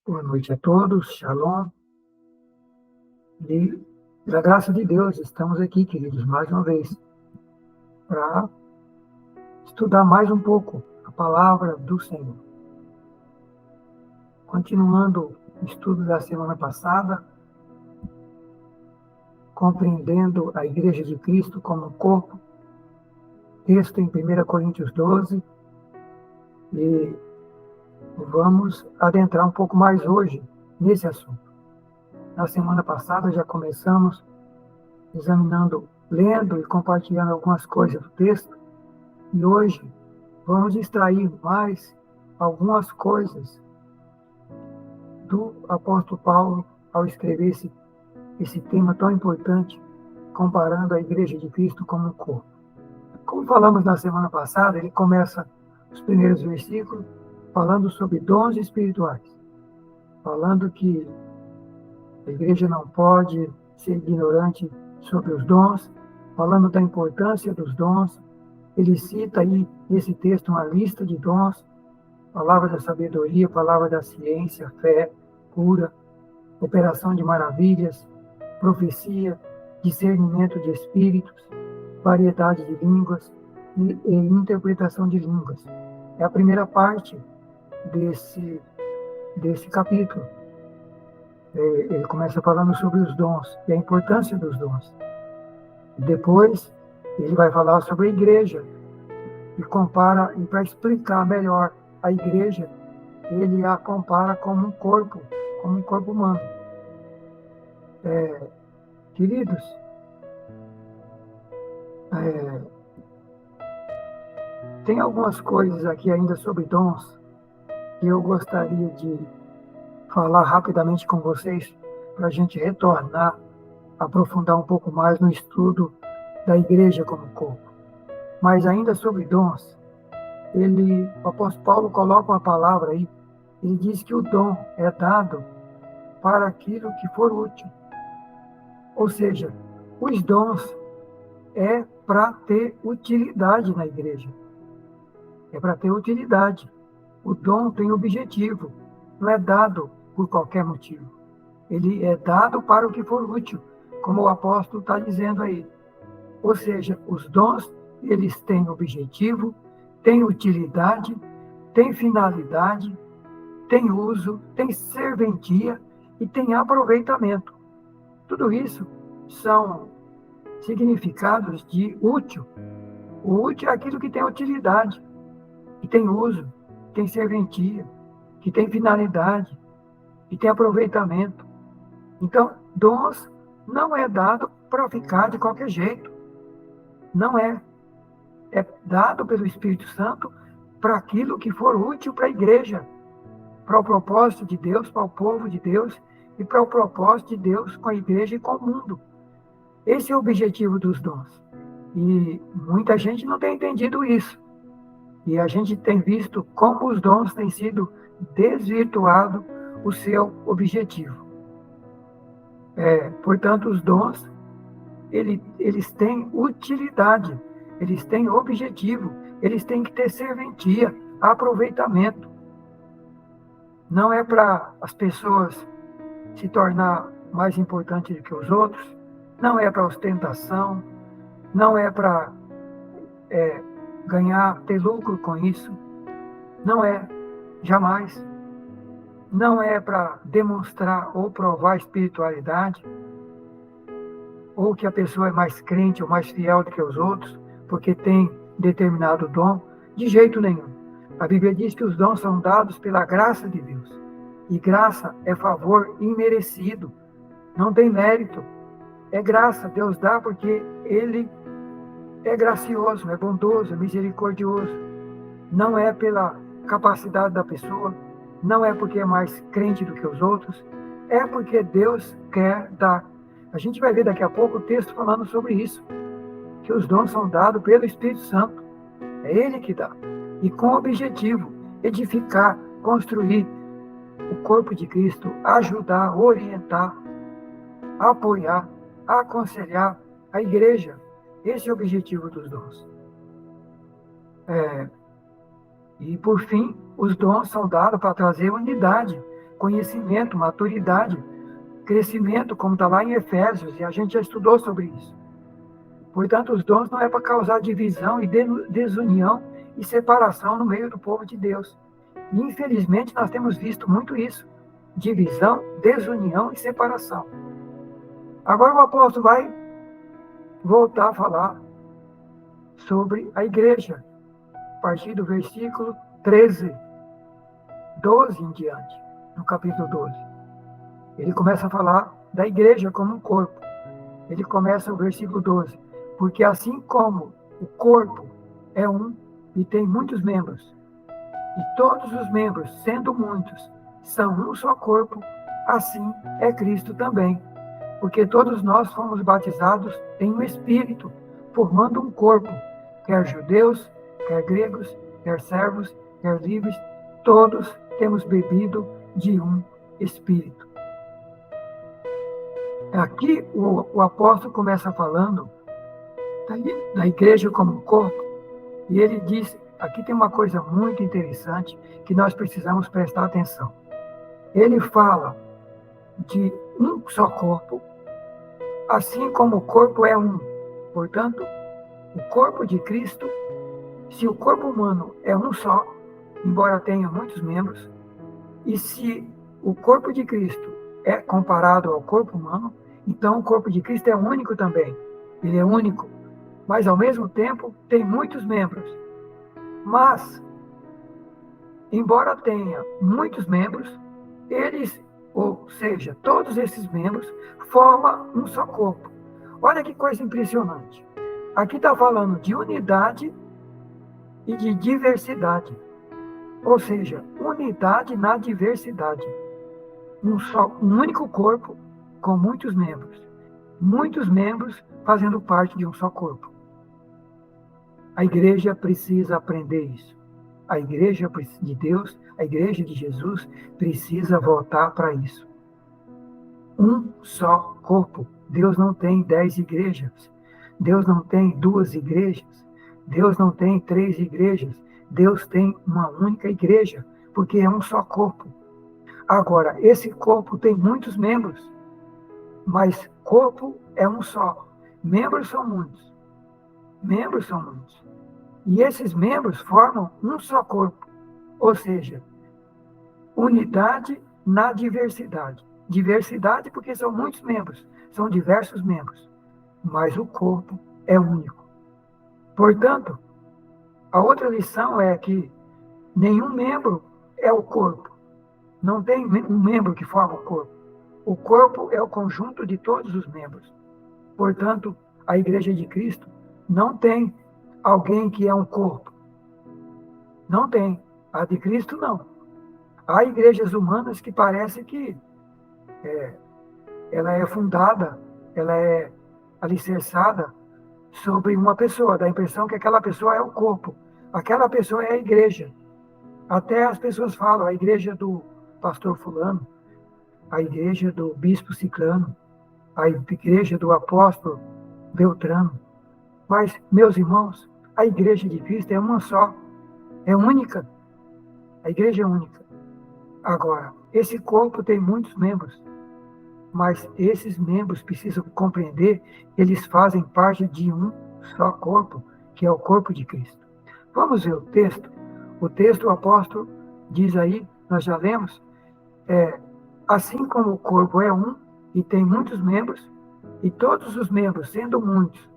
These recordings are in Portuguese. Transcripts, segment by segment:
Boa noite a todos, Shalom. E, pela graça de Deus, estamos aqui, queridos, mais uma vez, para estudar mais um pouco a palavra do Senhor. Continuando o estudo da semana passada, compreendendo a Igreja de Cristo como um corpo, texto em 1 Coríntios 12, e vamos adentrar um pouco mais hoje nesse assunto. Na semana passada já começamos examinando, lendo e compartilhando algumas coisas do texto, e hoje vamos extrair mais algumas coisas do apóstolo Paulo ao escrever esse tema tão importante, comparando a Igreja de Cristo como um corpo. Como falamos na semana passada, ele começa os primeiros versículos falando sobre dons espirituais, falando que a igreja não pode ser ignorante sobre os dons, falando da importância dos dons. Ele cita aí nesse texto uma lista de dons: palavra da sabedoria, palavra da ciência, fé, cura, operação de maravilhas, profecia, discernimento de espíritos, variedade de línguas e interpretação de línguas. É a primeira parte desse capítulo. Ele começa falando sobre os dons e a importância dos dons. Depois, ele vai falar sobre a igreja e compara, e para explicar melhor a igreja, ele a compara como um corpo humano. Queridos, tem algumas coisas aqui ainda sobre dons que eu gostaria de falar rapidamente com vocês, para a gente retornar, aprofundar um pouco mais no estudo da igreja como corpo. Mas ainda sobre dons, o apóstolo Paulo coloca uma palavra aí, ele diz que o dom é dado para aquilo que for útil. Ou seja, os dons é para ter utilidade na igreja. É para ter utilidade. O dom tem objetivo, não é dado por qualquer motivo. Ele é dado para o que for útil, como o apóstolo está dizendo aí. Ou seja, os dons, eles têm objetivo, têm utilidade, têm finalidade, têm uso, têm serventia e têm aproveitamento. Tudo isso são significados de útil. O útil é aquilo que tem utilidade, que tem uso, que tem serventia, que tem finalidade, que tem aproveitamento. Então, dons não é dado para ficar de qualquer jeito. Não é. É dado pelo Espírito Santo para aquilo que for útil para a igreja, para o propósito de Deus, para o povo de Deus e para o propósito de Deus com a igreja e com o mundo. Esse é o objetivo dos dons. E muita gente não tem entendido isso. E a gente tem visto como os dons têm sido desvirtuado o seu objetivo. Portanto, os dons, eles têm utilidade, eles têm objetivo, eles têm que ter serventia, aproveitamento. Não é para as pessoas se tornar mais importantes do que os outros, não é para ostentação, não é para ter lucro com isso, não é, jamais. Não é para demonstrar ou provar espiritualidade, ou que a pessoa é mais crente ou mais fiel do que os outros, porque tem determinado dom, de jeito nenhum. A Bíblia diz que os dons são dados pela graça de Deus. E graça é favor imerecido, não tem mérito. É graça, Deus dá porque Ele é gracioso, é bondoso, é misericordioso. Não é pela capacidade da pessoa, não é porque é mais crente do que os outros, é porque Deus quer dar. A gente vai ver daqui a pouco o texto falando sobre isso, que os dons são dados pelo Espírito Santo. É Ele que dá. E com o objetivo, edificar, construir o corpo de Cristo, ajudar, orientar, apoiar, aconselhar a igreja. Esse é o objetivo dos dons. E, por fim, os dons são dados para trazer unidade, conhecimento, maturidade, crescimento, como está lá em Efésios, e a gente já estudou sobre isso. Portanto, os dons não é para causar divisão e desunião e separação no meio do povo de Deus. E, infelizmente, nós temos visto muito isso. Divisão, desunião e separação. Agora o apóstolo vai voltar a falar sobre a igreja, a partir do versículo 13, 12 em diante, no capítulo 12. Ele começa a falar da igreja como um corpo. Ele começa o versículo 12. Porque assim como o corpo é um e tem muitos membros, e todos os membros, sendo muitos, são um só corpo, assim é Cristo também. Porque todos nós fomos batizados em um espírito, formando um corpo, quer judeus, quer gregos, quer servos, quer livres, todos temos bebido de um espírito. Aqui o apóstolo começa falando da igreja como um corpo, e ele diz, aqui tem uma coisa muito interessante que nós precisamos prestar atenção. Ele fala de um só corpo, assim como o corpo é um. Portanto, o corpo de Cristo, se o corpo humano é um só, embora tenha muitos membros, e se o corpo de Cristo é comparado ao corpo humano, então o corpo de Cristo é único também. Ele é único, mas ao mesmo tempo tem muitos membros. Mas, embora tenha muitos membros, eles, ou seja, todos esses membros, formam um só corpo. Olha que coisa impressionante. Aqui está falando de unidade e de diversidade. Ou seja, unidade na diversidade. Um único corpo com muitos membros. Muitos membros fazendo parte de um só corpo. A igreja precisa aprender isso. A igreja de Deus, a igreja de Jesus, precisa voltar para isso. Um só corpo. Deus não tem 10 igrejas. Deus não tem 2 igrejas. Deus não tem 3 igrejas. Deus tem uma única igreja, porque é um só corpo. Agora, esse corpo tem muitos membros, mas corpo é um só. Membros são muitos. Membros são muitos. E esses membros formam um só corpo. Ou seja, unidade na diversidade. Diversidade porque são muitos membros, são diversos membros. Mas o corpo é único. Portanto, a outra lição é que nenhum membro é o corpo. Não tem um membro que forma o corpo. O corpo é o conjunto de todos os membros. Portanto, a Igreja de Cristo não tem alguém que é um corpo. Não tem. A de Cristo, não. Há igrejas humanas que parece que ela é fundada, ela é alicerçada sobre uma pessoa. Dá a impressão que aquela pessoa é o corpo. Aquela pessoa é a igreja. Até as pessoas falam, a igreja do pastor fulano, a igreja do bispo ciclano, a igreja do apóstolo Beltrano. Mas, meus irmãos, a igreja de Cristo é uma só, é única. A igreja é única. Agora, esse corpo tem muitos membros, mas esses membros precisam compreender que eles fazem parte de um só corpo, que é o corpo de Cristo. Vamos ver o texto. O texto, o apóstolo diz aí, nós já lemos, assim como o corpo é um e tem muitos membros, e todos os membros, sendo muitos,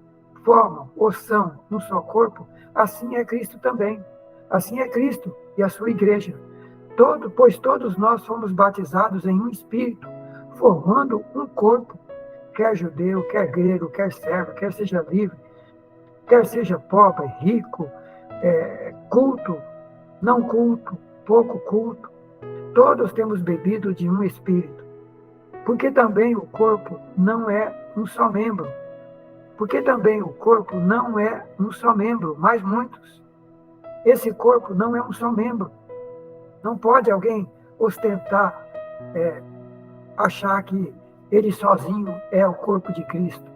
formam ou são um só corpo, assim é Cristo também. Assim é Cristo e a sua igreja. Pois todos nós fomos batizados em um espírito, formando um corpo, quer judeu, quer grego, quer servo, quer seja livre, quer seja pobre, rico, culto, não culto, pouco culto. Todos temos bebido de um espírito. Porque também o corpo não é um só membro. Porque também o corpo não é um só membro, mas muitos. Esse corpo não é um só membro. Não pode alguém ostentar, achar que ele sozinho é o corpo de Cristo.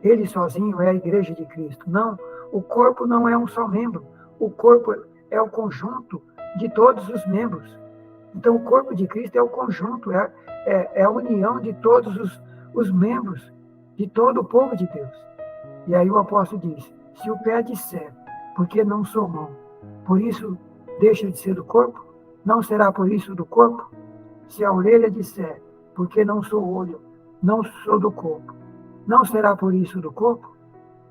Ele sozinho é a igreja de Cristo. Não, o corpo não é um só membro. O corpo é o conjunto de todos os membros. Então, o corpo de Cristo é o conjunto, é a união de todos os membros, de todo o povo de Deus. E aí o apóstolo diz, se o pé disser, porque não sou mão, por isso deixa de ser do corpo, não será por isso do corpo? Se a orelha disser, porque não sou olho, não sou do corpo, não será por isso do corpo?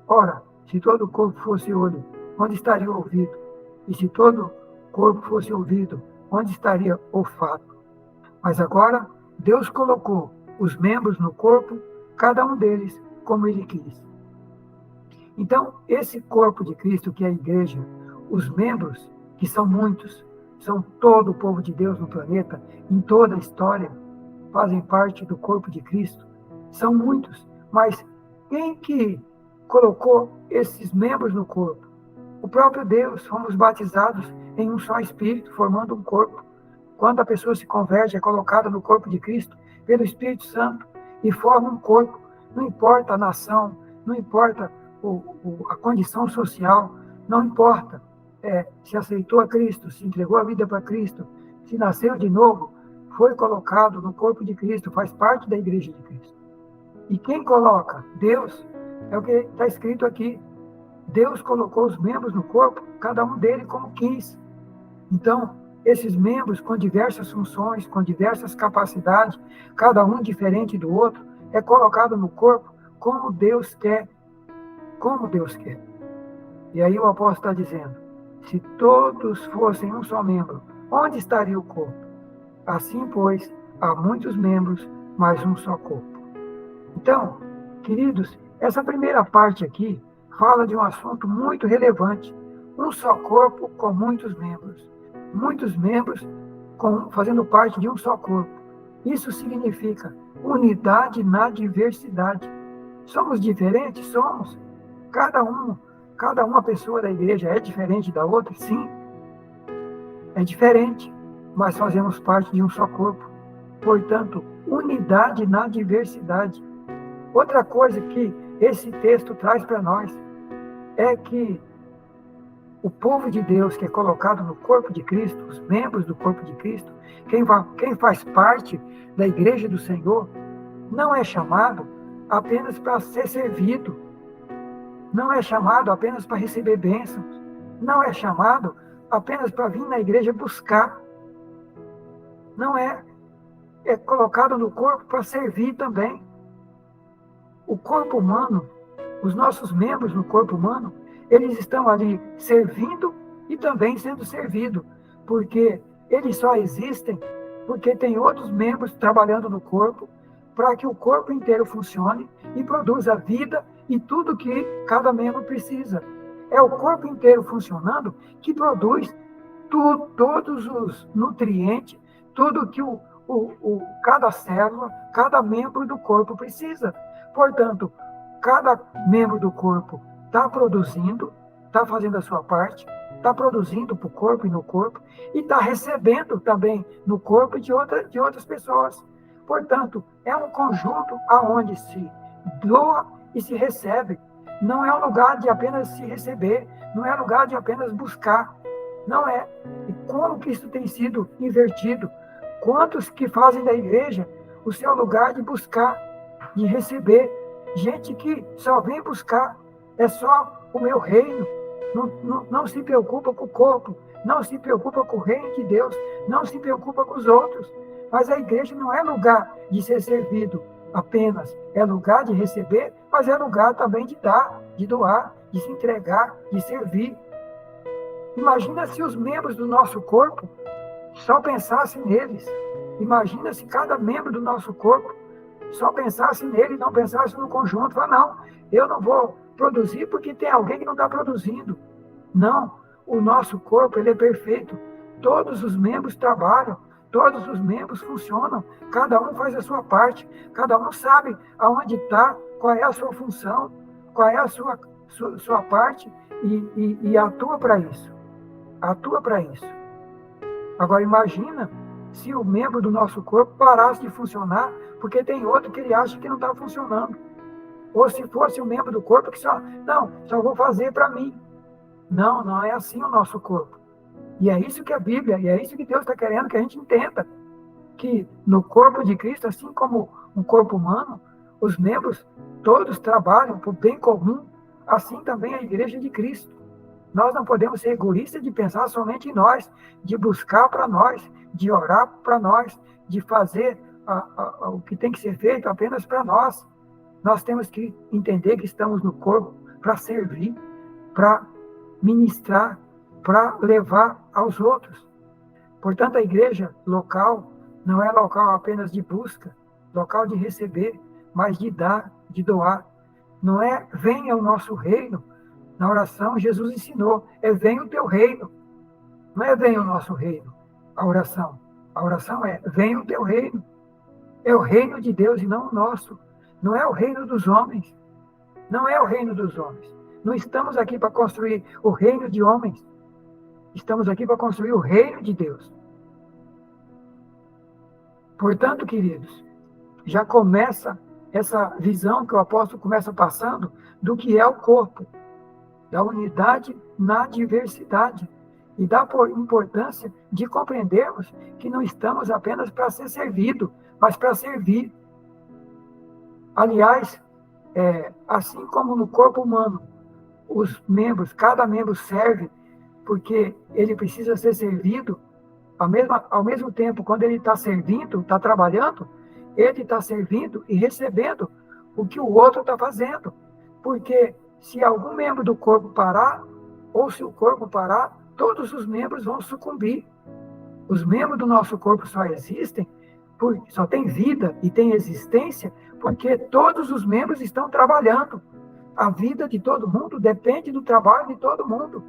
Ora, se todo o corpo fosse olho, onde estaria o ouvido? E se todo o corpo fosse ouvido, onde estaria o olfato? Mas agora, Deus colocou os membros no corpo, cada um deles como Ele quis. Então, esse corpo de Cristo, que é a igreja, os membros, que são muitos, são todo o povo de Deus no planeta, em toda a história, fazem parte do corpo de Cristo. São muitos, mas quem que colocou esses membros no corpo? O próprio Deus. Fomos batizados em um só Espírito, formando um corpo. Quando a pessoa se converte, é colocada no corpo de Cristo pelo Espírito Santo e forma um corpo. Não importa a nação, não importa a condição social, não importa se aceitou a Cristo, se entregou a vida para Cristo, se nasceu de novo, foi colocado no corpo de Cristo, faz parte da igreja de Cristo. E quem coloca? Deus. É o que está escrito aqui. Deus colocou os membros no corpo, cada um deles como quis. Então, esses membros com diversas funções, com diversas capacidades, cada um diferente do outro, é colocado no corpo como Deus quer. Como Deus quer. E aí o apóstolo está dizendo, se todos fossem um só membro, onde estaria o corpo? Assim, pois, há muitos membros, mas um só corpo. Então, queridos, essa primeira parte aqui fala de um assunto muito relevante. Um só corpo com muitos membros. Muitos membros fazendo parte de um só corpo. Isso significa unidade na diversidade. Somos diferentes? Somos. Cada uma pessoa da igreja é diferente da outra? Sim, é diferente, mas fazemos parte de um só corpo. Portanto, unidade na diversidade. Outra coisa que esse texto traz para nós é que o povo de Deus que é colocado no corpo de Cristo, os membros do corpo de Cristo, quem faz parte da igreja do Senhor, não é chamado apenas para ser servido, não é chamado apenas para receber bênçãos, não é chamado apenas para vir na igreja buscar, não é colocado no corpo para servir também. O corpo humano, os nossos membros no corpo humano, eles estão ali servindo e também sendo servidos, porque eles só existem porque tem outros membros trabalhando no corpo para que o corpo inteiro funcione e produza vida e tudo que cada membro precisa. É o corpo inteiro funcionando que produz todos os nutrientes, tudo que cada célula, cada membro do corpo precisa. Portanto, cada membro do corpo está produzindo, está fazendo a sua parte, está produzindo para o corpo e no corpo, e está recebendo também no corpo de outras pessoas. Portanto, é um conjunto aonde se doa e se recebe. Não é um lugar de apenas se receber, não é lugar de apenas buscar. Não é. E como que isso tem sido invertido? Quantos que fazem da igreja o seu lugar de buscar, de receber? Gente que só vem buscar, é só o meu reino, não se preocupa com o corpo, não se preocupa com o reino de Deus, não se preocupa com os outros. Mas a igreja não é lugar de ser servido apenas, é lugar de receber, mas é lugar também de dar, de doar, de se entregar, de servir. Imagina se os membros do nosso corpo só pensassem neles. Imagina se cada membro do nosso corpo só pensasse nele e não pensasse no conjunto. Fala, não, eu não vou produzir porque tem alguém que não está produzindo. Não, o nosso corpo ele é perfeito. Todos os membros trabalham, todos os membros funcionam, cada um faz a sua parte, cada um sabe aonde está, qual é a sua função, qual é a sua parte e atua para isso. Atua para isso. Agora imagina se o membro do nosso corpo parasse de funcionar porque tem outro que ele acha que não está funcionando. Ou se fosse um membro do corpo que só vou fazer para mim. Não é assim o nosso corpo. E é isso que a Bíblia, e é isso que Deus está querendo que a gente entenda. Que no corpo de Cristo, assim como um corpo humano, os membros todos trabalham para o bem comum, assim também a igreja de Cristo. Nós não podemos ser egoístas de pensar somente em nós, de buscar para nós, de orar para nós, de fazer o que tem que ser feito apenas para nós. Nós temos que entender que estamos no corpo para servir, para ministrar, para levar aos outros. Portanto, a igreja local não é local apenas de busca, local de receber, mas de dar, de doar. Não é venha o nosso reino. Na oração, Jesus ensinou, é venha o teu reino. Não é venha o nosso reino, a oração. A oração é venha o teu reino. É o reino de Deus e não o nosso. Não é o reino dos homens. Não é o reino dos homens. Não estamos aqui para construir o reino de homens. Estamos aqui para construir o reino de Deus. Portanto, queridos, já começa essa visão que o apóstolo começa passando do que é o corpo, da unidade na diversidade e da importância de compreendermos que não estamos apenas para ser servido, mas para servir. Aliás, assim como no corpo humano, os membros, cada membro serve porque ele precisa ser servido, ao mesmo tempo, quando ele está servindo, está trabalhando, ele está servindo e recebendo o que o outro está fazendo. Porque se algum membro do corpo parar, ou se o corpo parar, todos os membros vão sucumbir. Os membros do nosso corpo só existem, só têm vida e têm existência, porque todos os membros estão trabalhando. A vida de todo mundo depende do trabalho de todo mundo.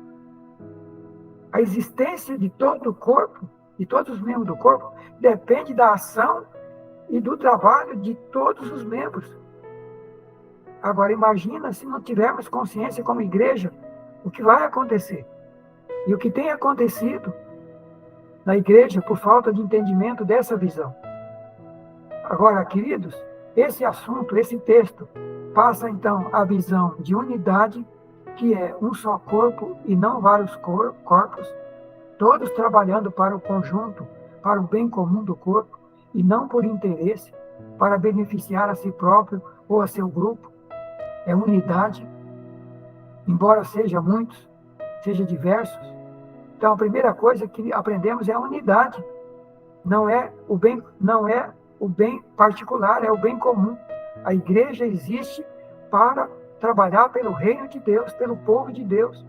A existência de todo o corpo, de todos os membros do corpo, depende da ação e do trabalho de todos os membros. Agora, imagina se não tivermos consciência como igreja, o que vai acontecer. E o que tem acontecido na igreja por falta de entendimento dessa visão. Agora, queridos, esse assunto, esse texto, passa então a visão de unidade, que é um só corpo e não vários corpos, todos trabalhando para o conjunto, para o bem comum do corpo, e não por interesse, para beneficiar a si próprio ou a seu grupo. É unidade, embora seja muitos, seja diversos. Então, a primeira coisa que aprendemos é a unidade. Não é o bem particular, é o bem comum. A igreja existe para trabalhar pelo reino de Deus, pelo povo de Deus,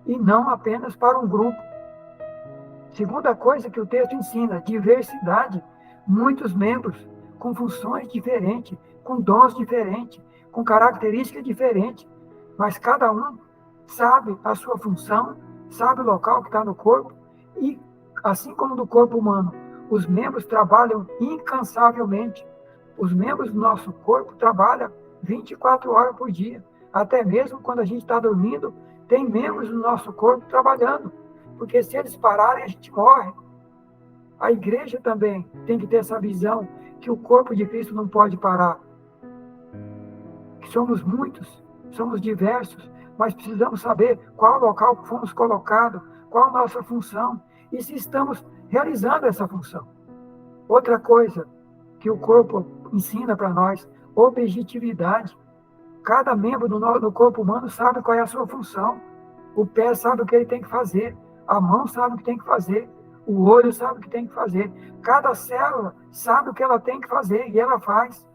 e não apenas para um grupo. Segunda coisa que o texto ensina, diversidade. Muitos membros com funções diferentes, com dons diferentes, com características diferentes, mas cada um sabe a sua função, sabe o local que está no corpo, e assim como no corpo humano, os membros trabalham incansavelmente. Os membros do nosso corpo trabalham 24 horas por dia. Até mesmo quando a gente está dormindo, tem membros do nosso corpo trabalhando. Porque se eles pararem, a gente morre. A igreja também tem que ter essa visão que o corpo de Cristo não pode parar. Que somos muitos, somos diversos, mas precisamos saber qual local fomos colocados, qual a nossa função e se estamos realizando essa função. Outra coisa que o corpo ensina para nós, objetividade. Cada membro do corpo humano sabe qual é a sua função. O pé sabe o que ele tem que fazer, a mão sabe o que tem que fazer, o olho sabe o que tem que fazer. Cada célula sabe o que ela tem que fazer e ela faz.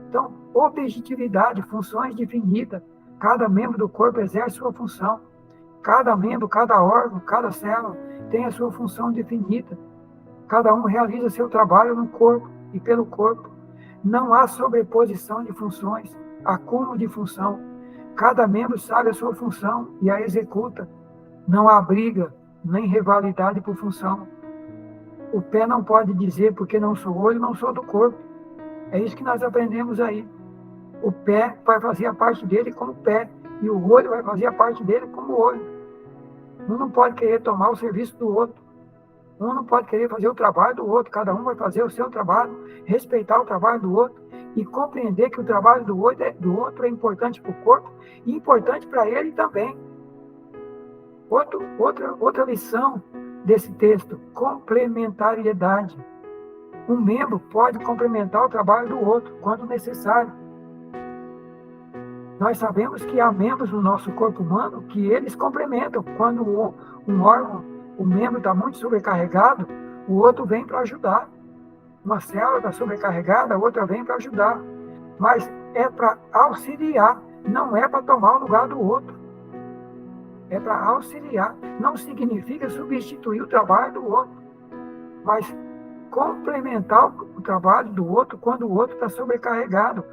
Então, objetividade, funções definidas. Cada membro do corpo exerce sua função. Cada membro, cada órgão, cada célula tem a sua função definida. Cada um realiza seu trabalho no corpo e pelo corpo. Não há sobreposição de funções, acúmulo de função. Cada membro sabe a sua função e a executa. Não há briga, nem rivalidade por função. O pé não pode dizer, porque não sou olho, não sou do corpo. É isso que nós aprendemos aí. O pé vai fazer a parte dele como pé, e o olho vai fazer a parte dele como olho. Um não pode querer tomar o serviço do outro. Um não pode querer fazer o trabalho do outro. Cada um vai fazer o seu trabalho, respeitar o trabalho do outro e compreender que o trabalho do outro é importante para o corpo e importante para ele também. Outra lição desse texto, complementariedade. Um membro pode complementar o trabalho do outro, quando necessário. Nós sabemos que há membros no nosso corpo humano que eles complementam. Quando um órgão, o membro está muito sobrecarregado, o outro vem para ajudar. Uma célula está sobrecarregada, a outra vem para ajudar. Mas é para auxiliar, não é para tomar o lugar do outro. É para auxiliar. Não significa substituir o trabalho do outro, mas complementar o trabalho do outro quando o outro está sobrecarregado.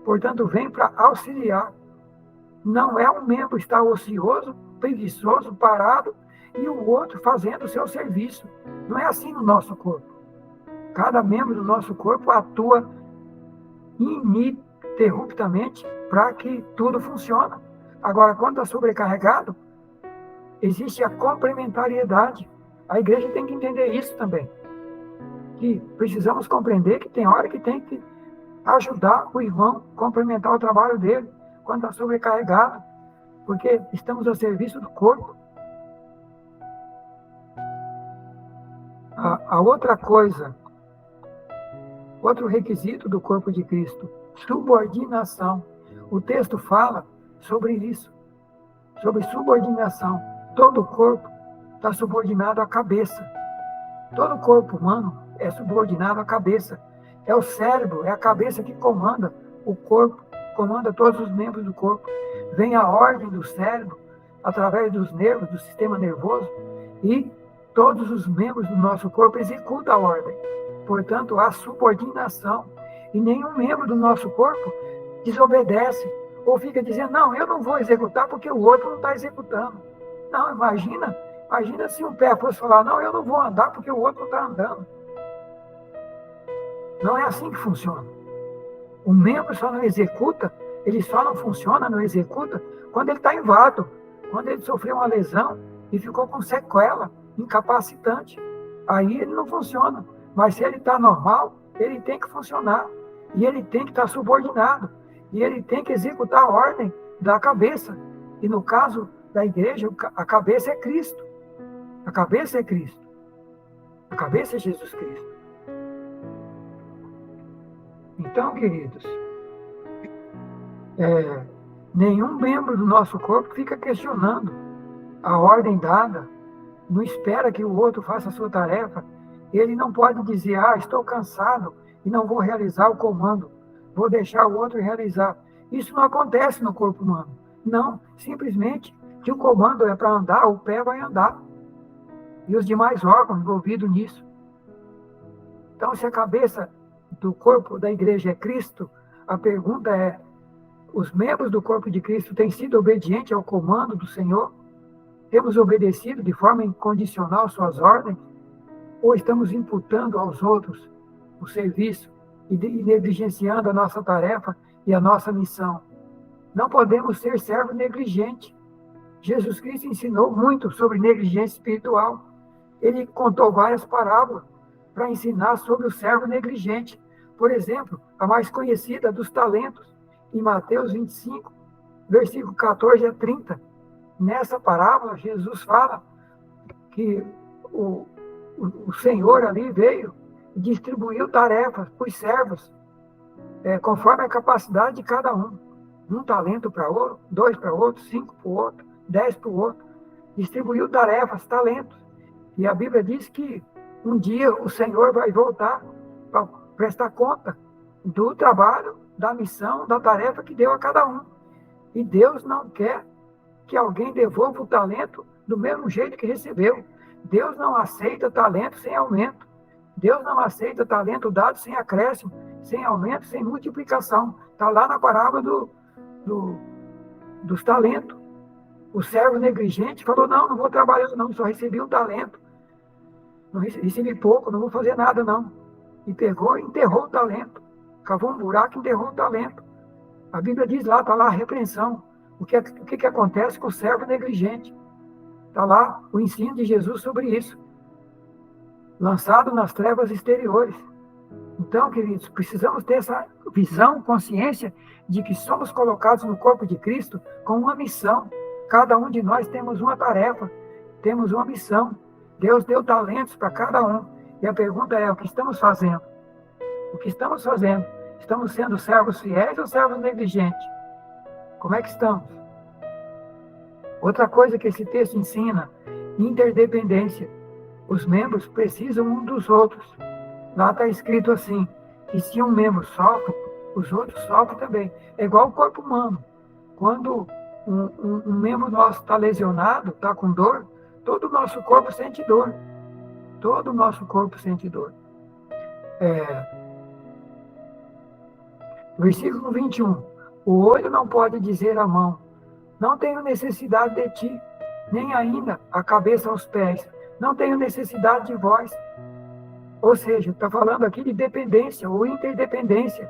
Portanto, vem para auxiliar. Não é um membro estar ocioso, preguiçoso, parado, e o outro fazendo o seu serviço. Não é assim no nosso corpo. Cada membro do nosso corpo atua ininterruptamente para que tudo funcione. Agora, quando está sobrecarregado, existe a complementariedade. A igreja tem que entender isso também. Que precisamos compreender que tem hora que tem que ajudar o irmão, complementar o trabalho dele, quando está sobrecarregado, porque estamos a serviço do corpo. A outra coisa, outro requisito do corpo de Cristo, subordinação. O texto fala sobre isso, sobre subordinação. Todo o corpo está subordinado à cabeça. Todo o corpo humano é subordinado à cabeça. É o cérebro, é a cabeça que comanda o corpo, comanda todos os membros do corpo. Vem a ordem do cérebro, através dos nervos, do sistema nervoso, e todos os membros do nosso corpo executam a ordem. Portanto, há subordinação. E nenhum membro do nosso corpo desobedece, ou fica dizendo, não, eu não vou executar porque o outro não está executando. Não, imagina se um pé fosse falar, não, eu não vou andar porque o outro não está andando. Não é assim que funciona. O membro só não executa, ele só não funciona, não executa, quando ele está inválido, quando ele sofreu uma lesão e ficou com sequela, incapacitante. Aí ele não funciona. Mas se ele está normal, ele tem que funcionar. E ele tem que estar subordinado. E ele tem que executar a ordem da cabeça. E no caso da igreja, a cabeça é Cristo. A cabeça é Cristo. A cabeça é Jesus Cristo. Então, queridos, nenhum membro do nosso corpo fica questionando a ordem dada, não espera que o outro faça a sua tarefa. Ele não pode dizer, estou cansado e não vou realizar o comando, vou deixar o outro realizar. Isso não acontece no corpo humano. Não, simplesmente, se o comando é para andar, o pé vai andar. E os demais órgãos envolvidos nisso. Então, se a cabeça do corpo da igreja é Cristo, a pergunta é, os membros do corpo de Cristo têm sido obedientes ao comando do Senhor? Temos obedecido de forma incondicional suas ordens? Ou estamos imputando aos outros o serviço e negligenciando a nossa tarefa e a nossa missão? Não podemos ser servo negligente. Jesus Cristo ensinou muito sobre negligência espiritual. Ele contou várias parábolas para ensinar sobre o servo negligente. Por exemplo, a mais conhecida dos talentos, em Mateus 25, versículo 14 a 30. Nessa parábola, Jesus fala que o Senhor ali veio e distribuiu tarefas para os servos, conforme a capacidade de cada um. Um talento para outro, 2 para outro, 5 para o outro, 10 para o outro. Distribuiu tarefas, talentos. E a Bíblia diz que um dia o Senhor vai voltar para prestar conta do trabalho, da missão, da tarefa que deu a cada um. E Deus não quer que alguém devolva o talento do mesmo jeito que recebeu. Deus não aceita talento sem aumento. Deus não aceita talento dado sem acréscimo, sem aumento, sem multiplicação. Está lá na parábola dos talentos. O servo negligente falou, não vou trabalhar não, só recebi um talento. Não recebi pouco, não vou fazer nada não. E pegou e enterrou o talento. Cavou um buraco e enterrou o talento. A Bíblia diz lá, está lá a repreensão. O que acontece com o servo negligente? Está lá o ensino de Jesus sobre isso. Lançado nas trevas exteriores. Então, queridos, precisamos ter essa visão, consciência de que somos colocados no corpo de Cristo com uma missão. Cada um de nós temos uma tarefa, temos uma missão. Deus deu talentos para cada um. E a pergunta é, o que estamos fazendo? O que estamos fazendo? Estamos sendo servos fiéis ou servos negligentes? Como é que estamos? Outra coisa que esse texto ensina, interdependência. Os membros precisam um dos outros. Lá está escrito assim, que se um membro sofre, os outros sofrem também. É igual o corpo humano. Quando um membro nosso está lesionado, está com dor, todo o nosso corpo sente dor. Todo o nosso corpo sente dor. Versículo 21. O olho não pode dizer à mão, não tenho necessidade de ti, nem ainda a cabeça aos pés, não tenho necessidade de vós. Ou seja, está falando aqui de dependência ou interdependência.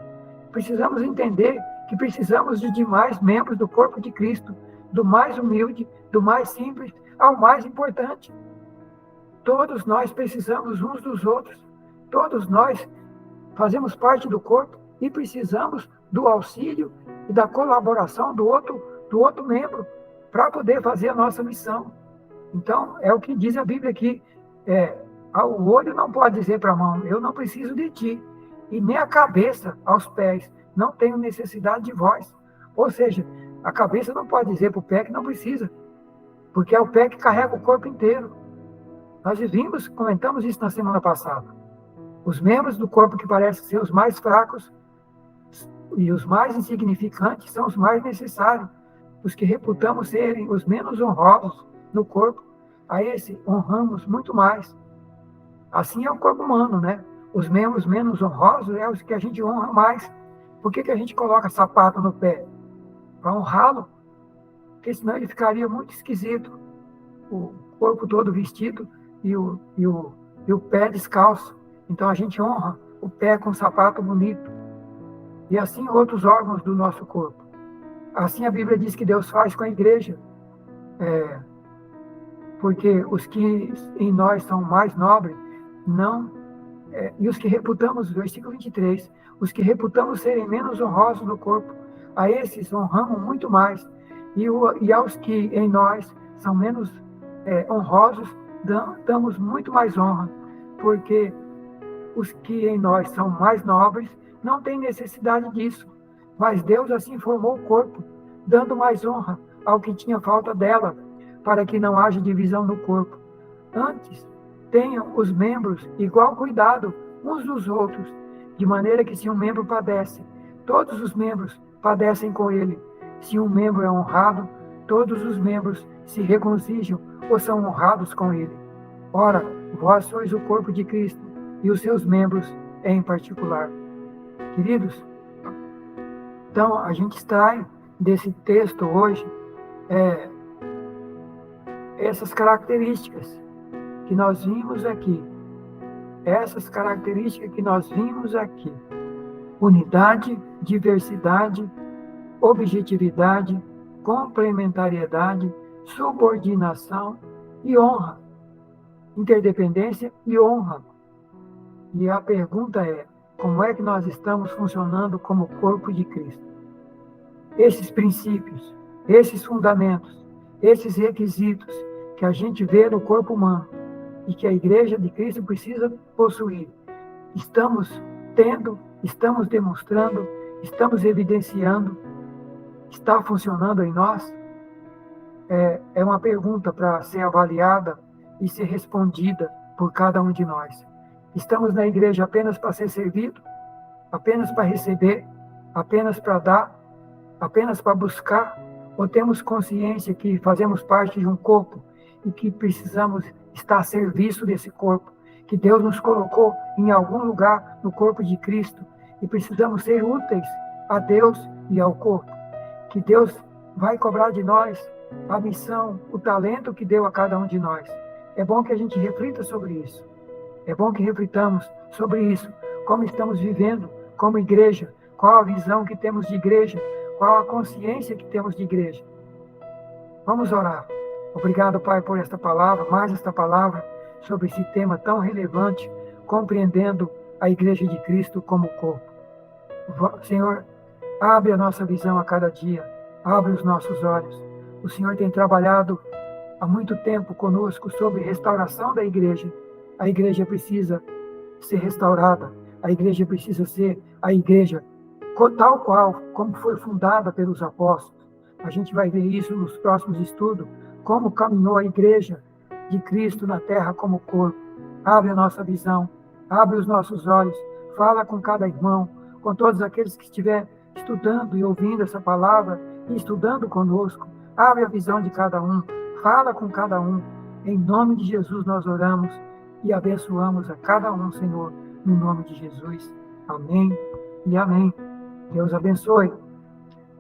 Precisamos entender que precisamos de demais membros do corpo de Cristo, do mais humilde, do mais simples ao mais importante. Todos nós precisamos uns dos outros. Todos nós fazemos parte do corpo e precisamos do auxílio e da colaboração do outro membro para poder fazer a nossa missão. Então, é o que diz a Bíblia aqui. O olho não pode dizer para a mão, eu não preciso de ti. E nem a cabeça aos pés, não tenho necessidade de vós. Ou seja, a cabeça não pode dizer para o pé que não precisa, porque é o pé que carrega o corpo inteiro. Nós comentamos isso na semana passada. Os membros do corpo que parecem ser os mais fracos e os mais insignificantes são os mais necessários. Os que reputamos serem os menos honrosos no corpo, a esse honramos muito mais. Assim é o corpo humano, né? Os membros menos honrosos é os que a gente honra mais. Por que a gente coloca sapato no pé? Para honrá-lo. Porque senão ele ficaria muito esquisito. O corpo todo vestido e o pé descalço. Então a gente honra o pé com sapato bonito. E assim outros órgãos do nosso corpo. Assim a Bíblia diz que Deus faz com a igreja. Porque os que em nós são mais nobres, e os que reputamos, versículo 23, os que reputamos serem menos honrosos no corpo, a esses honramos muito mais. E aos que em nós são menos honrosos, damos muito mais honra. Porque os que em nós são mais nobres não têm necessidade disso. Mas Deus assim formou o corpo, dando mais honra ao que tinha falta dela, para que não haja divisão no corpo. Antes, tenham os membros igual cuidado uns dos outros, de maneira que se um membro padece, todos os membros padecem com ele. Se um membro é honrado, todos os membros se regozijam ou são honrados com ele. Ora, vós sois o corpo de Cristo, e os seus membros em particular. Queridos, então a gente extrai desse texto hoje essas características que nós vimos aqui. Essas características que nós vimos aqui. Unidade, diversidade, objetividade, complementariedade, subordinação e honra. Interdependência e honra. E a pergunta é, como é que nós estamos funcionando como corpo de Cristo? Esses princípios, esses fundamentos, esses requisitos que a gente vê no corpo humano e que a Igreja de Cristo precisa possuir, estamos tendo, estamos demonstrando, estamos evidenciando, está funcionando em nós? É uma pergunta para ser avaliada e ser respondida por cada um de nós. Estamos na igreja apenas para ser servido? Apenas para receber? Apenas para dar? Apenas para buscar? Ou temos consciência que fazemos parte de um corpo e que precisamos estar a serviço desse corpo? Que Deus nos colocou em algum lugar no corpo de Cristo e precisamos ser úteis a Deus e ao corpo? Que Deus vai cobrar de nós a missão, o talento que deu a cada um de nós. É bom que a gente reflita sobre isso. É bom que reflitamos sobre isso, como estamos vivendo como igreja, qual a visão que temos de igreja, qual a consciência que temos de igreja. Vamos orar. Obrigado, Pai, por esta palavra, mais esta palavra sobre esse tema tão relevante, compreendendo a igreja de Cristo como corpo. Senhor, abre a nossa visão a cada dia, abre os nossos olhos. O Senhor tem trabalhado há muito tempo conosco sobre restauração da igreja. A igreja precisa ser restaurada, a igreja precisa ser a igreja tal qual, como foi fundada pelos apóstolos. A gente vai ver isso nos próximos estudos, como caminhou a igreja de Cristo na terra como corpo. Abre a nossa visão, abre os nossos olhos, fala com cada irmão, com todos aqueles que estiver estudando e ouvindo essa palavra e estudando conosco. Abre a visão de cada um, fala com cada um. Em nome de Jesus nós oramos e abençoamos a cada um, Senhor, no nome de Jesus. Amém e amém. Deus abençoe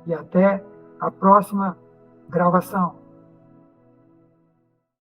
e até a próxima gravação.